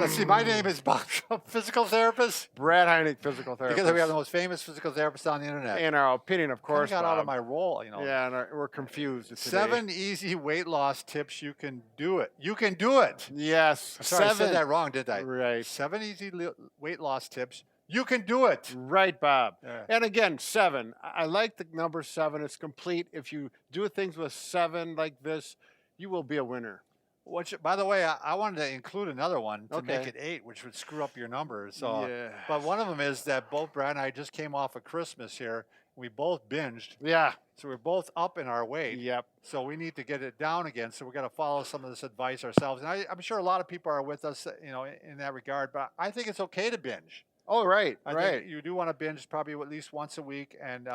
Let's see, my name is Bob Schrupp, physical therapist. Brad Heineck, physical therapist. Because we have the most famous physical therapist on the internet. In our opinion, of course, got out of Bob. my role, you know. Yeah, and we're confused today. 7 easy weight loss tips you can do it. You can do it. Yes. Sorry, I said that wrong, did I? Right. 7 easy weight loss tips. You can do it. Right, Bob. Yeah. And again, 7. I like the number 7. It's complete. If you do things with 7 like this, you will be a winner. Which, by the way, I wanted to include another one to make it 8, which would screw up your numbers. So, yeah. But one of them is that both Brad and I just came off of Christmas here. We both binged. Yeah. So we're both up in our weight. Yep. So we need to get it down again. So we're going to follow some of this advice ourselves. And I'm sure a lot of people are with us, you know, in that regard. But I think it's okay to binge. Oh, right, I think you do want to binge probably at least once a week, and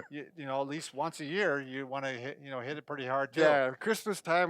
you know, at least once a year you want to hit it pretty hard too. Yeah, Christmas time,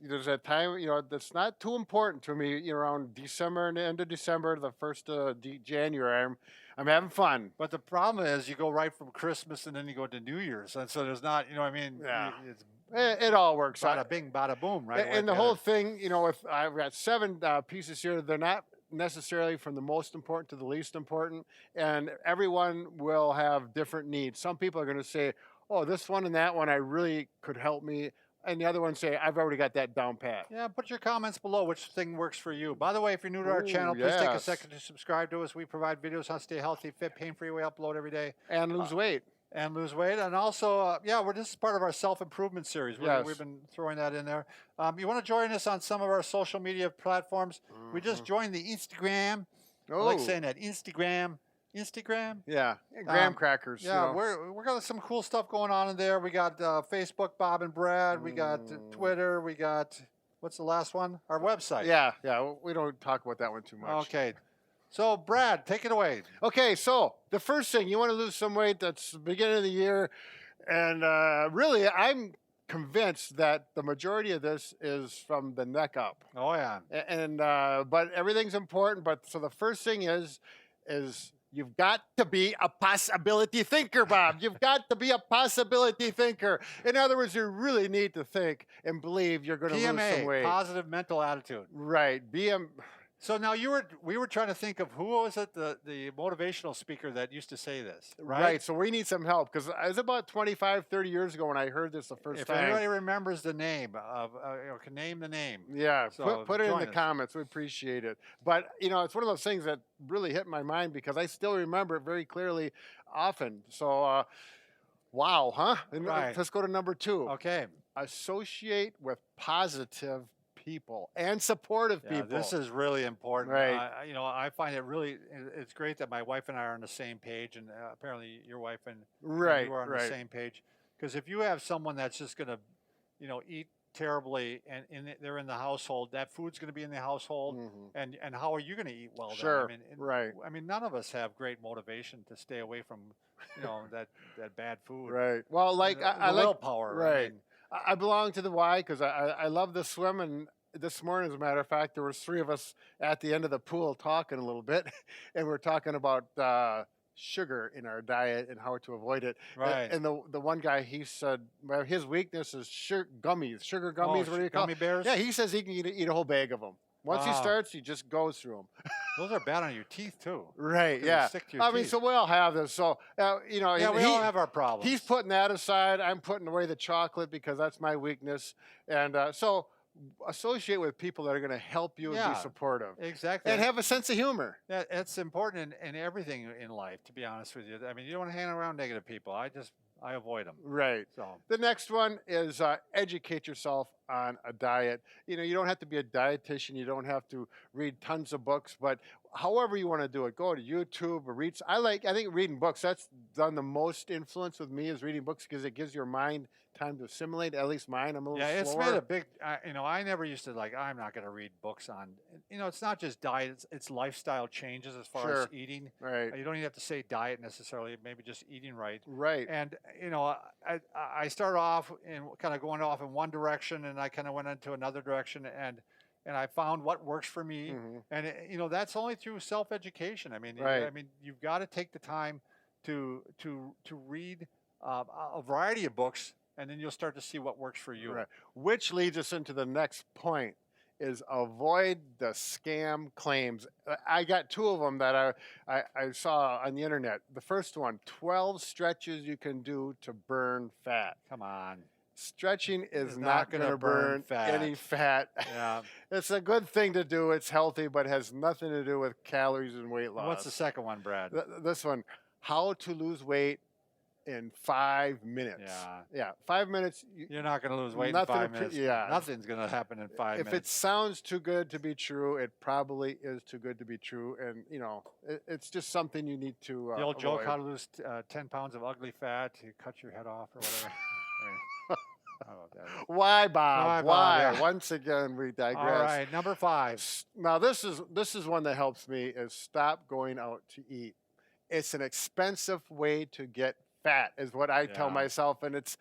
there's that time, you know, that's not too important to me. You know, around December and the end of December, the first of January, I'm having fun. But the problem is, you go right from Christmas and then you go to New Year's, and so there's not, you know, what I mean, yeah, it's it all works. Bada bing, bada boom, right? And the whole thing, you know, if I've got 7 pieces here, they're not necessarily from the most important to the least important, and everyone will have different needs. Some people are going to say, oh, this one and that one I really could help me, and the other one say, I've already got that down pat. Yeah, put your comments below which thing works for you. By the way, if you're new to our channel, please take a second to subscribe to us. We provide videos on how to stay healthy, fit, pain-free. We upload every day. And lose weight. And lose weight. And also, this is part of our self-improvement series. We've been throwing that in there. You want to join us on some of our social media platforms. We just joined the Instagram. I like saying that, Instagram. Yeah, graham crackers. Yeah, we got some cool stuff going on in there. We got Facebook, Bob and Brad. We got Twitter. We got, what's the last one? Our website. Yeah, we don't talk about that one too much. Okay. So, Brad, take it away. Okay, so the first thing, you want to lose some weight. That's the beginning of the year. And really, I'm convinced that the majority of this is from the neck up. Oh, yeah. And but everything's important. But so the first thing is you've got to be a possibility thinker, Bob. You've got to be a possibility thinker. In other words, you really need to think and believe you're going to lose some weight. Positive mental attitude. Right. So now we were trying to think of who was it, the motivational speaker that used to say this, right? Right, so we need some help, because it was about 25, 30 years ago when I heard this the first time. If anybody remembers the name, can name the name. Yeah, so put it in the comments. We appreciate it. But, you know, it's one of those things that really hit my mind because I still remember it very clearly often. So, wow, huh? Right. Let's go to number 2. Okay. Associate with positive people and supportive people. This is really important. Right. You know, I find it's great that my wife and I are on the same page, and apparently your wife and you are on the same page. Because if you have someone that's just going to, you know, eat terribly and they're in the household, that food's going to be in the household, and how are you going to eat well? Sure. Then? I mean, none of us have great motivation to stay away from, you know, that bad food. Right. Well, like I like willpower. Right. I mean, I belong to the Y because I love the swim, and this morning, as a matter of fact, there was 3 of us at the end of the pool talking a little bit, and we're talking about sugar in our diet and how to avoid it. Right. And the one guy, he said, well, his weakness is sugar gummies, what do you call gummy bears? Yeah, he says he can eat a whole bag of them. Once he starts, he just goes through them. Those are bad on your teeth too. Right, yeah. I mean, so we all have this. So, you know. Yeah, we all have our problems. He's putting that aside. I'm putting away the chocolate because that's my weakness. And so associate with people that are going to help you and be supportive. Exactly. And have a sense of humor. That's important in everything in life, to be honest with you. I mean, you don't want to hang around negative people. I avoid them. Right. So the next one is educate yourself on a diet. You know, you don't have to be a dietitian. You don't have to read tons of books, but however you want to do it, go to YouTube or read. I think reading books, that's done the most influence with me, is reading books, because it gives your mind time to assimilate. At least mine, I'm a little slower. It's made a big, you know, I never used to I'm not going to read books on, you know, it's not just diet, it's lifestyle changes as far as eating. Right. You don't even have to say diet necessarily, maybe just eating right. Right. And, you know, I started off in kind of going off in one direction, and I kind of went into another direction, and I found what works for me. And, you know, that's only through self-education. I mean, you've got to take the time to read a variety of books, and then you'll start to see what works for you. Right. Which leads us into the next point, is avoid the scam claims. I got two of them that I saw on the internet. The first one, 12 stretches you can do to burn fat. Come on. Stretching is It's not going to burn any fat. Yeah. It's a good thing to do. It's healthy, but it has nothing to do with calories and weight loss. What's the second one, Brad? This one, how to lose weight in 5 minutes. Yeah, 5 minutes. You're not going to lose weight in 5 minutes. Nothing's going to happen in 5 minutes. If it sounds too good to be true, it probably is too good to be true. And, you know, it's just something you need to the old avoid. joke, how to lose 10 pounds of ugly fat, you cut your head off or whatever. Why, Bob? Why? Yeah. Once again, we digress. All right, number 5. Now, this is one that helps me, is stop going out to eat. It's an expensive way to get fat, is what I tell myself. And it's,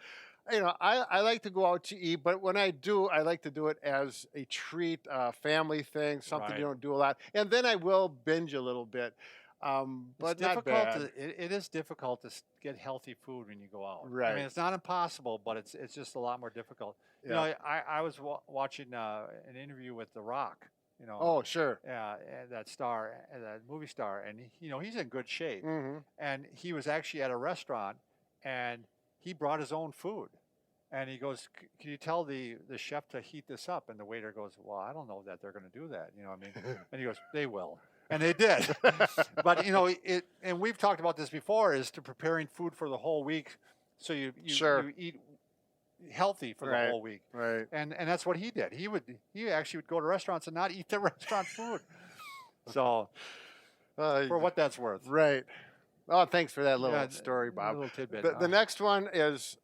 you know, I like to go out to eat, but when I do, I like to do it as a treat, family thing, something you don't do a lot. And then I will binge a little bit. But not bad. It is difficult to get healthy food when you go out. Right. I mean, it's not impossible, but it's just a lot more difficult. You know, I was watching an interview with The Rock. You know. Oh, sure. Yeah, that star, that movie star, and you know he's in good shape. And he was actually at a restaurant, and he brought his own food. And he goes, "Can you tell the chef to heat this up?" And the waiter goes, "Well, I don't know that they're going to do that. You know what I mean?" And he goes, "They will." And they did. But, you know, and we've talked about this before, is to preparing food for the whole week. So you eat healthy for the whole week. Right. And that's what he did. He actually would go to restaurants and not eat the restaurant food. So for what that's worth. Right. Oh, thanks for that little story, Bob. Little tidbit. The next one is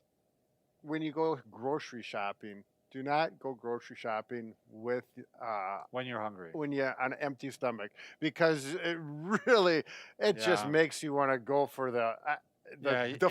when you go grocery shopping, do not go grocery shopping with when you're hungry. When you're on an empty stomach, because it really just makes you want to go for the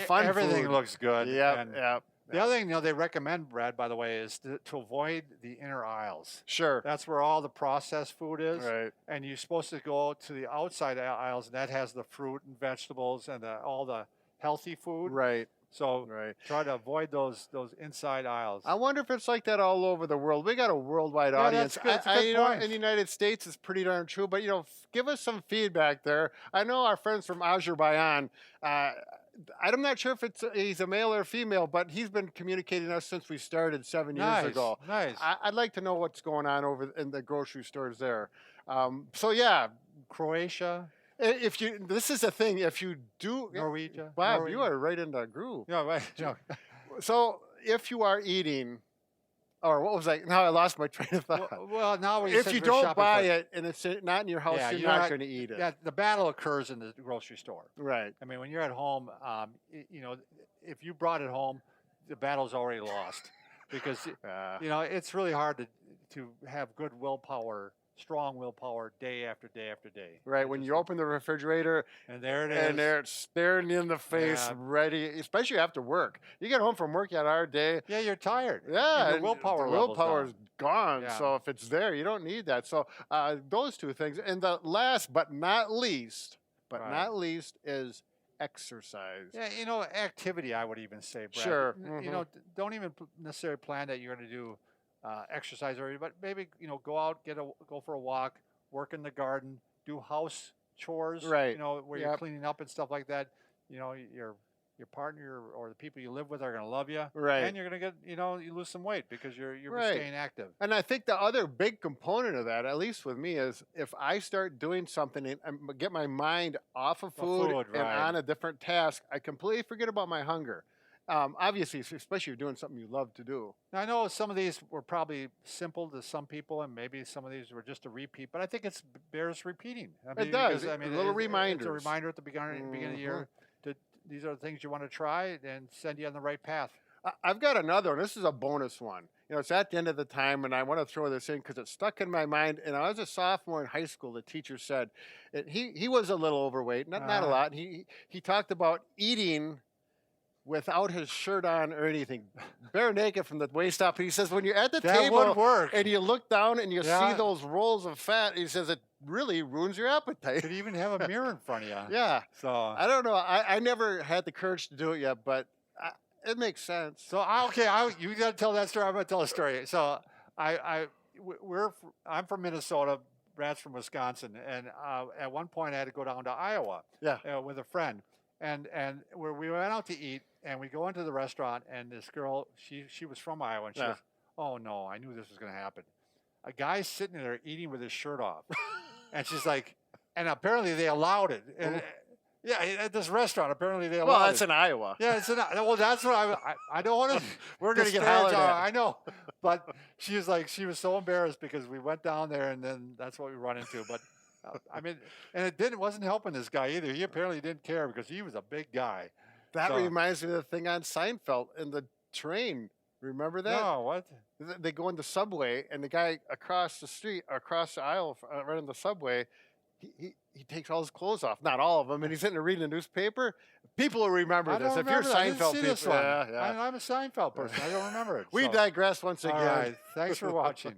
fun everything food. Looks good. Yeah. The other thing, you know, they recommend, Brad, by the way, is to avoid the inner aisles. Sure. That's where all the processed food is. Right. And you're supposed to go to the outside aisles, and that has the fruit and vegetables and all the healthy food. Right. So try to avoid those inside aisles. I wonder if it's like that all over the world. We got a worldwide audience. That's good. You know, in the United States, it's pretty darn true. But, you know, give us some feedback there. I know our friends from Azerbaijan, I'm not sure if he's a male or female, but he's been communicating with us since we started 7 years ago. Nice. I'd like to know what's going on over in the grocery stores there. So, yeah. Croatia. This is a thing. If you do, Norwegian. Bob, you are right in the groove. Yeah, right. So if you are eating, or what was I? Now I lost my train of thought. Well, now if you don't buy it and it's not in your house, you're not going to eat it. The battle occurs in the grocery store. Right. I mean, when you're at home, you know, if you brought it home, the battle's already lost, because you know it's really hard to have good willpower. Strong willpower day after day after day. Right. When you open the refrigerator and there it is. And they're staring you in the face, ready, especially after work. You get home from work, you had a hard day. Yeah, you're tired. Yeah. Your willpower is gone. So if it's there, you don't need that. So those two things. And the last but not least, is exercise. Yeah, you know, activity, I would even say, Brad. Sure. You know, don't even necessarily plan that you're going to do exercise already, but maybe, you know, go out, go for a walk, work in the garden, do house chores, right? You know, where you're cleaning up and stuff like that. You know, your partner or the people you live with are going to love you, right? And you're going to get, you know, you lose some weight because you're staying active. And I think the other big component of that, at least with me, is if I start doing something and get my mind off of food and on a different task, I completely forget about my hunger. Obviously, especially if you're doing something you love to do. Now, I know some of these were probably simple to some people, and maybe some of these were just a repeat, but I think it bears repeating. I mean, it does. Because, I mean, little reminders. It's a reminder at the beginning of the year that these are the things you want to try and send you on the right path. I've got another one. This is a bonus one. You know, it's at the end of the time, and I want to throw this in because it's stuck in my mind. And I was a sophomore in high school. The teacher said he was a little overweight, not a lot. He talked about eating without his shirt on or anything, bare naked from the waist up. And he says, when you're at the table and you look down and you see those rolls of fat, he says it really ruins your appetite. Could even have a mirror in front of you. Yeah. So I don't know. I never had the courage to do it yet, but it makes sense. So you got to tell that story. I'm going to tell a story. So I I'm from Minnesota. Brad's from Wisconsin, and at one point I had to go down to Iowa Yeah. with a friend, and where we went out to eat, and we go into the restaurant, and this girl, she was from Iowa, and she Yeah. goes, "Oh no, I knew this was going to happen." A guy's sitting there eating with his shirt off, and she's like, and apparently they allowed it, and yeah, at this restaurant apparently they allowed Well, that's it. in Iowa. Yeah, well, that's what I don't want to. We're gonna get hollered at. I know, but she was so embarrassed because we went down there and then that's what we run into. But I mean, and it wasn't helping this guy either. He apparently didn't care because he was a big guy. That So- reminds me of the thing on Seinfeld in the train. Remember that? No, what? They go in the subway, and the guy across the street, across the aisle, right in the subway, he takes all his clothes off. Not all of them, and he's sitting there reading a newspaper. People will remember I this. don't If you're remember that. I didn't Seinfeld see people, this one. yeah. I'm a Seinfeld person. I don't remember it. We so. digress once again. All right. Thanks for watching.